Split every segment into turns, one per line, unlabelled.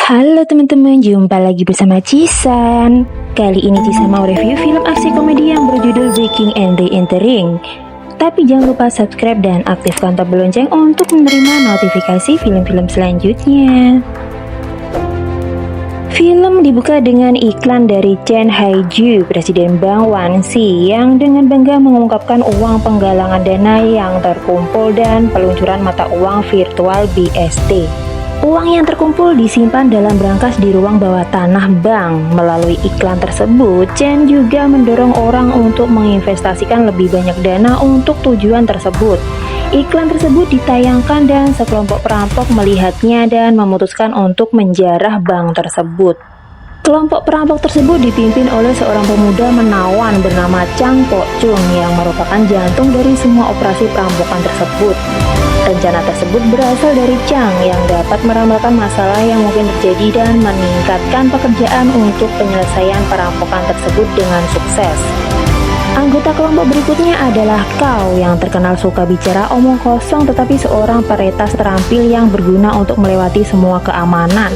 Halo teman-teman, jumpa lagi bersama Cisan. Kali ini Cisan mau review film aksi komedi yang berjudul Breaking and Re-Entering. Tapi jangan lupa subscribe dan aktifkan tombol lonceng untuk menerima notifikasi film-film selanjutnya. Film dibuka dengan iklan dari Chen Haiju, Presiden Bank Wansi, yang dengan bangga mengungkapkan uang penggalangan dana yang terkumpul dan peluncuran mata uang virtual BST. Uang yang terkumpul disimpan dalam brankas di ruang bawah tanah bank. Melalui iklan tersebut, Chen juga mendorong orang untuk menginvestasikan lebih banyak dana untuk tujuan tersebut. Iklan tersebut ditayangkan dan sekelompok perampok melihatnya dan memutuskan untuk menjarah bank tersebut. Kelompok perampok tersebut dipimpin oleh seorang pemuda menawan bernama Chang Po Chung yang merupakan jantung dari semua operasi perampokan tersebut. Rencana tersebut berasal dari Chang yang dapat meramalkan masalah yang mungkin terjadi dan meningkatkan pekerjaan untuk penyelesaian perampokan tersebut dengan sukses. Anggota kelompok berikutnya adalah Kao yang terkenal suka bicara omong kosong tetapi seorang peretas terampil yang berguna untuk melewati semua keamanan.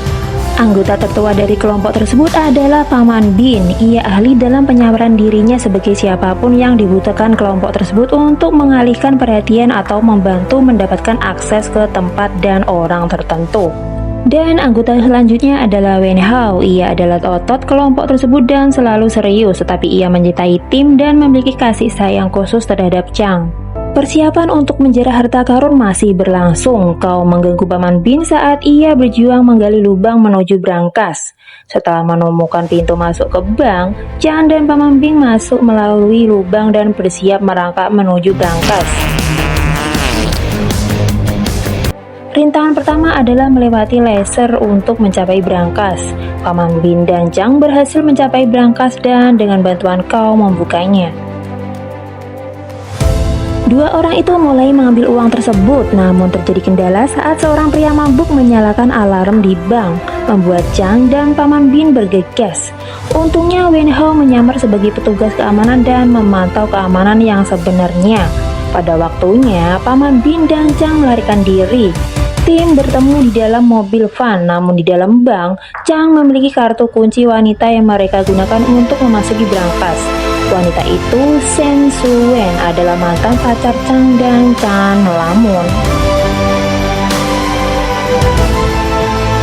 Anggota tertua dari kelompok tersebut adalah Paman Bin. Ia ahli dalam penyamaran dirinya sebagai siapapun yang dibutuhkan kelompok tersebut untuk mengalihkan perhatian atau membantu mendapatkan akses ke tempat dan orang tertentu. Dan anggota selanjutnya adalah Wen Hao. Ia adalah otot kelompok tersebut dan selalu serius, tetapi ia mencintai tim dan memiliki kasih sayang khusus terhadap Chang. Persiapan untuk menjarah harta karun masih berlangsung. Kau mengganggu Paman Bin saat ia berjuang menggali lubang menuju brankas. Setelah menemukan pintu masuk ke bank, Chan dan Paman Bin masuk melalui lubang dan bersiap merangkak menuju brankas. Rintangan pertama adalah melewati laser untuk mencapai brankas. Paman Bin dan Chang berhasil mencapai brankas dan dengan bantuan Kau membukanya. Dua orang itu mulai mengambil uang tersebut, namun terjadi kendala saat seorang pria mabuk menyalakan alarm di bank, membuat Chang dan Paman Bin bergegas. Untungnya Wen Hao menyamar sebagai petugas keamanan dan memantau keamanan yang sebenarnya. Pada waktunya, Paman Bin dan Chang melarikan diri. Tim bertemu di dalam mobil van, namun di dalam bank, Chang memiliki kartu kunci wanita yang mereka gunakan untuk memasuki brankas. Wanita itu, Shen Suwen, adalah mantan pacar Chang dan Chan melamun.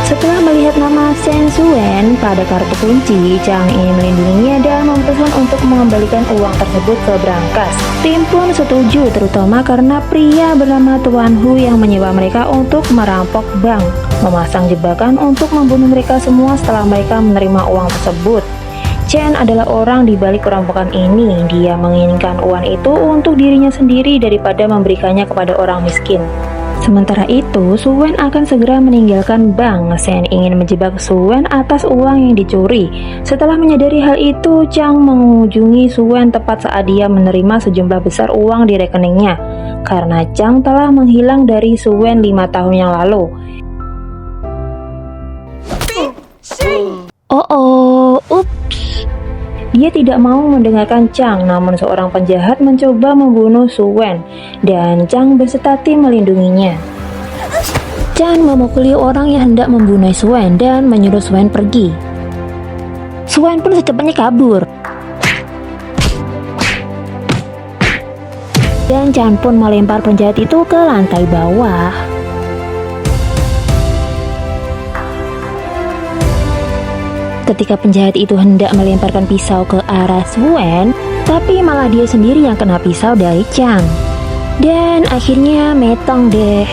Setelah melihat nama Shen Suwen pada kartu kunci, Chang ingin melindunginya dan memutuskan untuk mengembalikan uang tersebut ke brankas. Tim pun setuju, terutama karena pria bernama Tuan Hu yang menyewa mereka untuk merampok bank, memasang jebakan untuk membunuh mereka semua setelah mereka menerima uang tersebut. Chen adalah orang di balik perampokan ini. Dia menginginkan uang itu untuk dirinya sendiri daripada memberikannya kepada orang miskin. Sementara itu, Suwen akan segera meninggalkan bank. Shen ingin menjebak Suwen atas uang yang dicuri. Setelah menyadari hal itu, Chang mengunjungi Suwen tepat saat dia menerima sejumlah besar uang di rekeningnya. Karena Chang telah menghilang dari Suwen 5 tahun yang lalu. Ups. Dia tidak mau mendengarkan Chang, namun seorang penjahat mencoba membunuh Suwen, dan Chang berserta tim melindunginya. Chang memukuli orang yang hendak membunuh Suwen dan menyuruh Suwen pergi. Suwen pun secepatnya kabur. Dan Chang pun melempar penjahat itu ke lantai bawah. Ketika penjahat itu hendak melemparkan pisau ke arah Suwen, tapi malah dia sendiri yang kena pisau dari Chang. Dan akhirnya metong deh.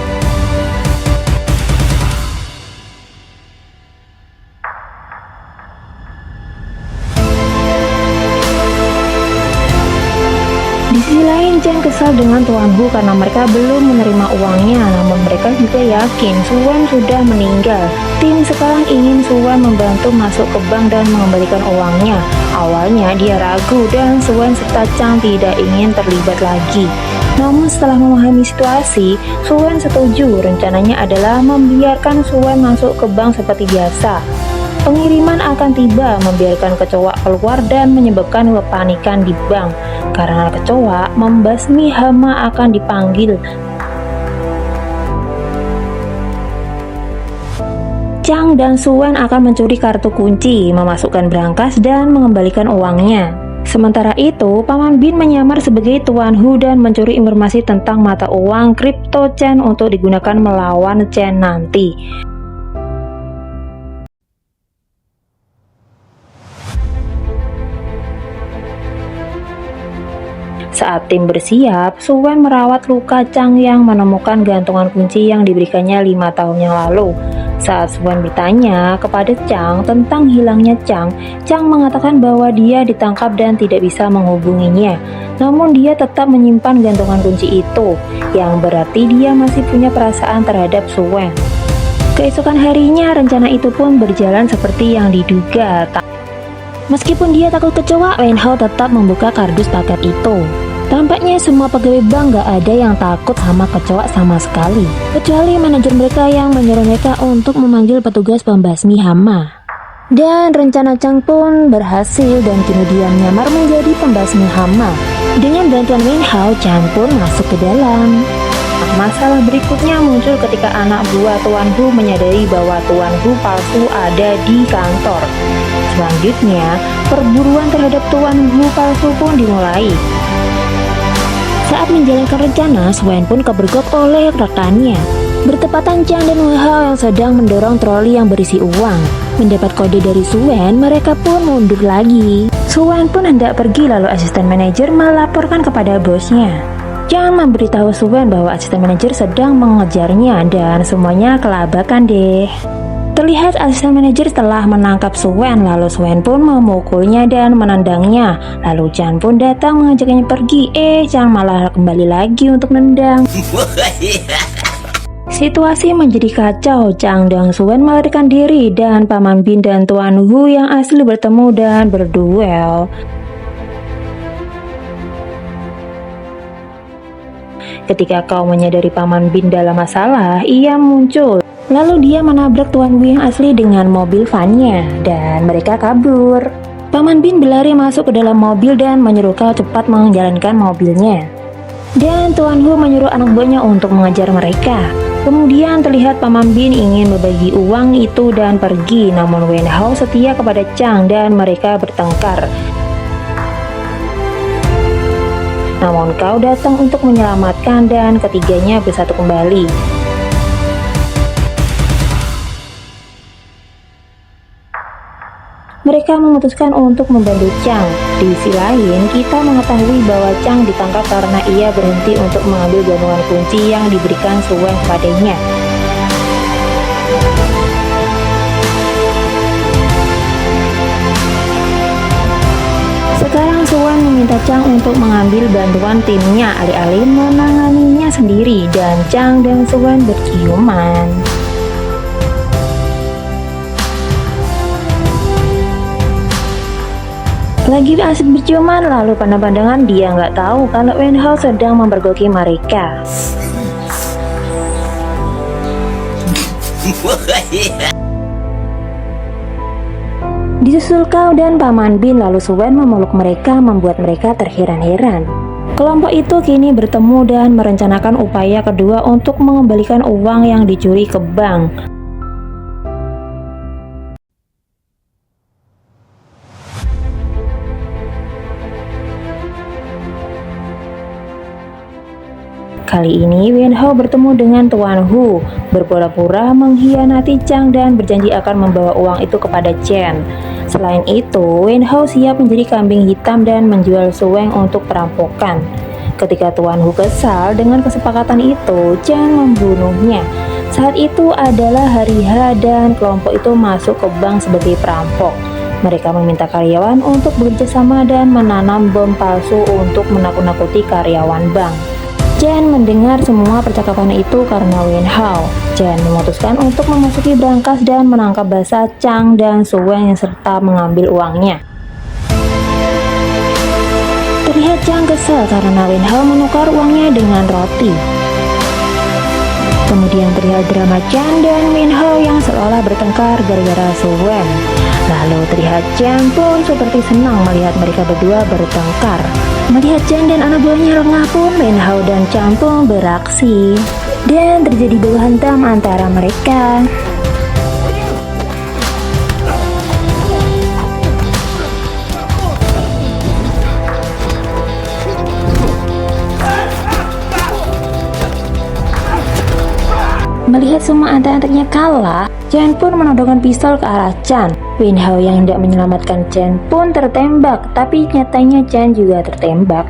Di sisi lain, Chang kesal dengan Tuan Hu karena mereka belum menerima uangnya, namun mereka juga yakin Suwen sudah meninggal. Tim sekarang ingin Suwen membantu masuk ke bank dan mengembalikan uangnya. Awalnya dia ragu dan Suwen serta Chang tidak ingin terlibat lagi. Namun setelah memahami situasi, Suwen setuju. Rencananya adalah membiarkan Suwen masuk ke bank seperti biasa. Pengiriman akan tiba, membiarkan kecoa keluar dan menyebabkan kepanikan di bank. Karena kecoa membasmi hama akan dipanggil. Chang dan Suwen akan mencuri kartu kunci, memasukkan brankas dan mengembalikan uangnya. Sementara itu, Paman Bin menyamar sebagai Tuan Hu dan mencuri informasi tentang mata uang kripto Chen untuk digunakan melawan Chen nanti. Saat tim bersiap, Suwen merawat luka Chang yang menemukan gantungan kunci yang diberikannya 5 tahun yang lalu. Saat Suwen ditanya kepada Chang tentang hilangnya Chang mengatakan bahwa dia ditangkap dan tidak bisa menghubunginya. Namun dia tetap menyimpan gantungan kunci itu, yang berarti dia masih punya perasaan terhadap Suwen. Keesokan harinya, rencana itu pun berjalan seperti yang diduga. Meskipun dia takut kecoa, Wen Hao tetap membuka kardus paket itu. Tampaknya semua pegawai bank gak ada yang takut sama kecoa sama sekali, kecuali manajer mereka yang menyuruh mereka untuk memanggil petugas pembasmi hama. Dan rencana Chang pun berhasil dan kini dia menyamar menjadi pembasmi hama. Dengan bantuan Wen Hao, Chang pun masuk ke dalam. Masalah berikutnya muncul ketika anak buah Tuan Hu menyadari bahwa Tuan Hu palsu ada di kantor. Selanjutnya, perburuan terhadap Tuan Hu palsu pun dimulai. Saat menjalankan rencana, Suwen pun kebergok oleh rekannya. Bertepatan Chang dan Wen Hao yang sedang mendorong troli yang berisi uang. Mendapat kode dari Suwen, mereka pun mundur lagi. Suwen pun hendak pergi, lalu asisten manajer melaporkan kepada bosnya. Chang memberitahu Suwen bahwa asisten manajer sedang mengejarnya dan semuanya kelabakan deh. Terlihat asisten manajer telah menangkap Suwen, lalu Suwen pun memukulnya dan menendangnya. Lalu Chang pun datang mengajaknya pergi, Chang malah kembali lagi untuk nendang. Situasi menjadi kacau, Chang dan Suwen melarikan diri dan Paman Bin dan Tuan Hu yang asli bertemu dan berduel. Ketika kau menyadari Paman Bin dalam masalah, ia muncul. Lalu dia menabrak Tuan Hu yang asli dengan mobil vannya dan mereka kabur. Paman Bin berlari masuk ke dalam mobil dan menyuruh kau cepat menjalankan mobilnya. Dan Tuan Hu menyuruh anak buahnya untuk mengejar mereka. Kemudian terlihat Paman Bin ingin membagi uang itu dan pergi, namun Wen Hao setia kepada Chang dan mereka bertengkar. Namun kau datang untuk menyelamatkan dan ketiganya bersatu kembali. Mereka memutuskan untuk membantu Chang. Di sisi lain, kita mengetahui bahwa Chang ditangkap karena ia berhenti untuk mengambil gantungan kunci yang diberikan Suwen kepadanya. Sekarang Suwen meminta Chang untuk mengambil bantuan timnya, alih-alih menanganinya sendiri, dan Chang dan Suwen berciuman. Lagi asik berciuman, lalu pandang-pandangan dia nggak tahu kalau Wen Hao sedang mempergoki mereka. Disusul Kau dan Paman Bin, lalu Suwen memeluk mereka membuat mereka terheran-heran. Kelompok itu kini bertemu dan merencanakan upaya kedua untuk mengembalikan uang yang dicuri ke bank. Kali ini Wen Hao bertemu dengan Tuan Hu, berpura-pura mengkhianati Chang dan berjanji akan membawa uang itu kepada Chen. Selain itu, Wen Hao siap menjadi kambing hitam dan menjual Suwen untuk perampokan. Ketika Tuan Hu kesal dengan kesepakatan itu, Chang membunuhnya. Saat itu adalah hari H dan kelompok itu masuk ke bank sebagai perampok. Mereka meminta karyawan untuk bekerja sama dan menanam bom palsu untuk menakut-nakuti karyawan bank. Chen mendengar semua percakapan itu karena Wen Hao. Chen memutuskan untuk memasuki brankas dan menangkap basah Chang dan Suwen serta mengambil uangnya. Terlihat Chang kesal karena Wen Hao menukar uangnya dengan roti. Kemudian terlihat drama Chang dan Wen Hao yang seolah bertengkar gara-gara Suwen. Lalu terlihat Chang pun seperti senang melihat mereka berdua bertengkar. Melihat Chang dan anak buahnya lengah pun, Wen Hao dan Chang pun beraksi. Dan terjadi baku hantam antara mereka. Melihat semua antek-anteknya kalah, Chen pun menodongkan pistol ke arah Chan. Wen Hao yang hendak menyelamatkan Chen pun tertembak, tapi nyatanya Chen juga tertembak.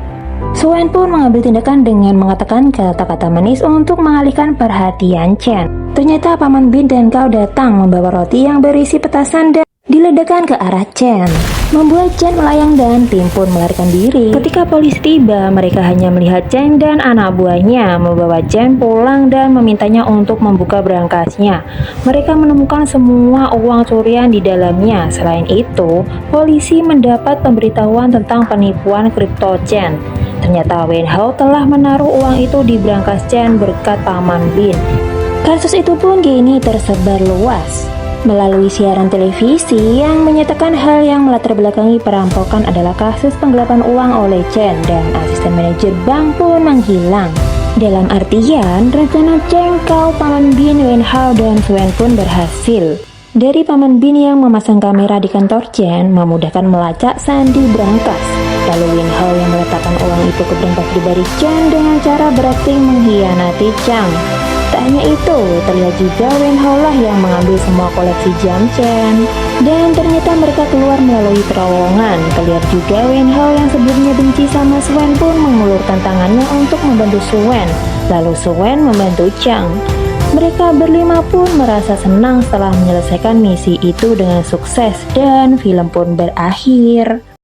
Suen pun mengambil tindakan dengan mengatakan kata-kata manis untuk mengalihkan perhatian Chen. Ternyata Paman Bin dan Gao datang membawa roti yang berisi petasan dan diledakkan ke arah Chen, membuat Chen melayang dan tim pun melarikan diri. Ketika polisi tiba, mereka hanya melihat Chen dan anak buahnya membawa Chen pulang dan memintanya untuk membuka berangkasnya. Mereka menemukan semua uang curian di dalamnya. Selain itu, polisi mendapat pemberitahuan tentang penipuan kripto Chen. Ternyata Wen Hao telah menaruh uang itu di berangkas Chen berkat Paman Bin. Kasus itu pun kini tersebar luas melalui siaran televisi yang menyatakan hal yang melatar belakangi perampokan adalah kasus penggelapan uang oleh Chen dan asisten manajer bank pun menghilang. Dalam artian, rencana Chen Cao, Paman Bin, Wen Hao, dan Suen pun berhasil. Dari Paman Bin yang memasang kamera di kantor Chen memudahkan melacak sandi berangkas. Lalu Wen Hao yang meletakkan uang itu ke berangkas pribadi Chen dengan cara berakting mengkhianati Chang. Tak hanya itu, terlihat juga Wen Hao lah yang mengambil semua koleksi jam Chen. Dan ternyata mereka keluar melalui terowongan. Terlihat juga Wen Hao yang sebelumnya benci sama Suen pun mengulurkan tangannya untuk membantu Suen. Lalu Suen membantu Chang. Mereka berlima pun merasa senang setelah menyelesaikan misi itu dengan sukses dan film pun berakhir.